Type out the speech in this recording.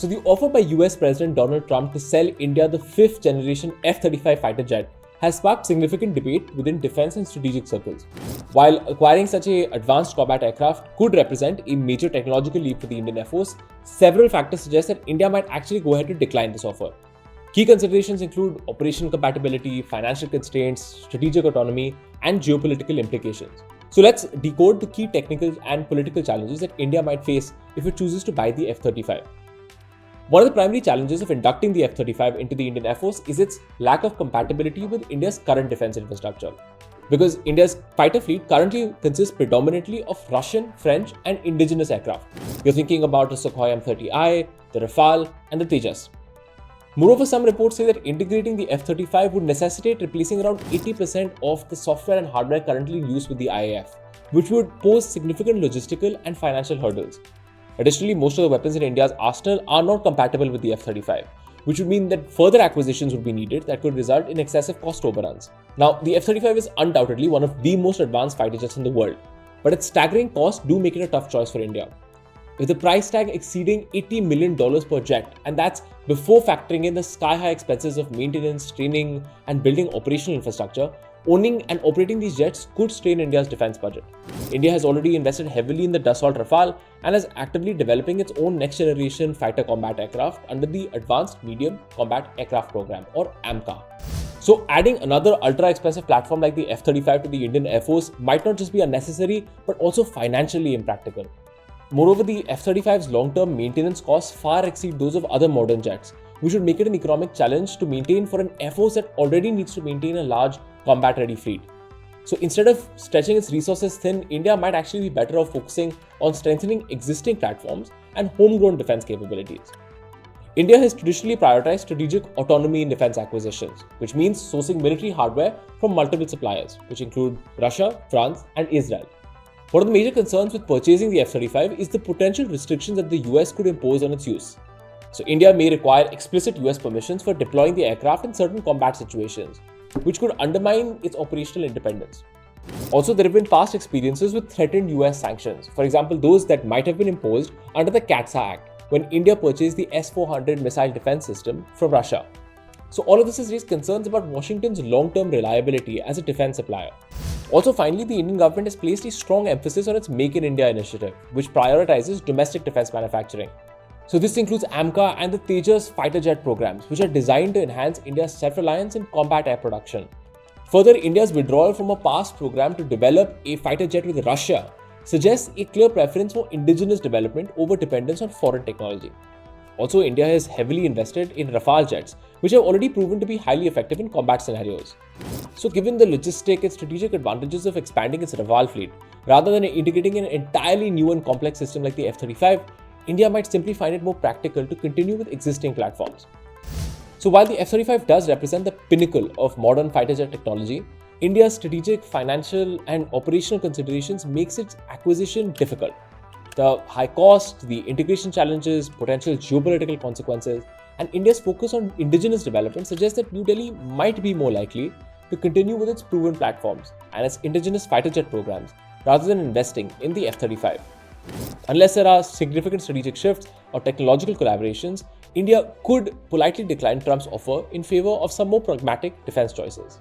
So the offer by US President Donald Trump to sell India the 5th generation F-35 fighter jet has sparked significant debate within defense and strategic circles. While acquiring such an advanced combat aircraft could represent a major technological leap for the Indian Air Force, several factors suggest that India might actually go ahead to decline this offer. Key considerations include operational compatibility, financial constraints, strategic autonomy, and geopolitical implications. So let's decode the key technical and political challenges that India might face if it chooses to buy the F-35. One of the primary challenges of inducting the F-35 into the Indian Air Force is its lack of compatibility with India's current defense infrastructure. Because India's fighter fleet currently consists predominantly of Russian, French, and indigenous aircraft. You're thinking about the Sukhoi M30I, the Rafale, and the Tejas. Moreover, some reports say that integrating the F-35 would necessitate replacing around 80% of the software and hardware currently in use with the IAF, which would pose significant logistical and financial hurdles. Additionally, most of the weapons in India's arsenal are not compatible with the F-35, which would mean that further acquisitions would be needed that could result in excessive cost overruns. Now, the F-35 is undoubtedly one of the most advanced fighter jets in the world, but its staggering costs do make it a tough choice for India. With the price tag exceeding $80 million per jet, and that's before factoring in the sky-high expenses of maintenance, training, and building operational infrastructure, owning and operating these jets could strain India's defense budget. India has already invested heavily in the Dassault Rafale and is actively developing its own next-generation fighter combat aircraft under the Advanced Medium Combat Aircraft Program, or AMCA. So adding another ultra-expensive platform like the F-35 to the Indian Air Force might not just be unnecessary, but also financially impractical. Moreover, the F-35's long-term maintenance costs far exceed those of other modern jets, which would make it an economic challenge to maintain for an Air Force that already needs to maintain a large combat-ready fleet. So instead of stretching its resources thin, India might actually be better off focusing on strengthening existing platforms and homegrown defense capabilities. India has traditionally prioritized strategic autonomy in defense acquisitions, which means sourcing military hardware from multiple suppliers, which include Russia, France, and Israel. One of the major concerns with purchasing the F-35 is the potential restrictions that the US could impose on its use. So India may require explicit US permissions for deploying the aircraft in certain combat situations, which could undermine its operational independence. Also, there have been past experiences with threatened US sanctions, for example, those that might have been imposed under the CAATSA Act when India purchased the S-400 missile defense system from Russia. So all of this has raised concerns about Washington's long-term reliability as a defense supplier. Also, finally, the Indian government has placed a strong emphasis on its Make in India initiative, which prioritizes domestic defense manufacturing. So this includes AMCA and the Tejas fighter jet programs, which are designed to enhance India's self-reliance in combat air production. Further, India's withdrawal from a past program to develop a fighter jet with Russia suggests a clear preference for indigenous development over dependence on foreign technology. Also, India has heavily invested in Rafale jets, which have already proven to be highly effective in combat scenarios. So given the logistic and strategic advantages of expanding its Rafale fleet, rather than integrating an entirely new and complex system like the F-35, India might simply find it more practical to continue with existing platforms. So while the F-35 does represent the pinnacle of modern fighter jet technology, India's strategic, financial, and operational considerations makes its acquisition difficult. The high cost, the integration challenges, potential geopolitical consequences, and India's focus on indigenous development suggests that New Delhi might be more likely to continue with its proven platforms and its indigenous fighter jet programs rather than investing in the F-35. Unless there are significant strategic shifts or technological collaborations, India could politely decline Trump's offer in favor of some more pragmatic defense choices.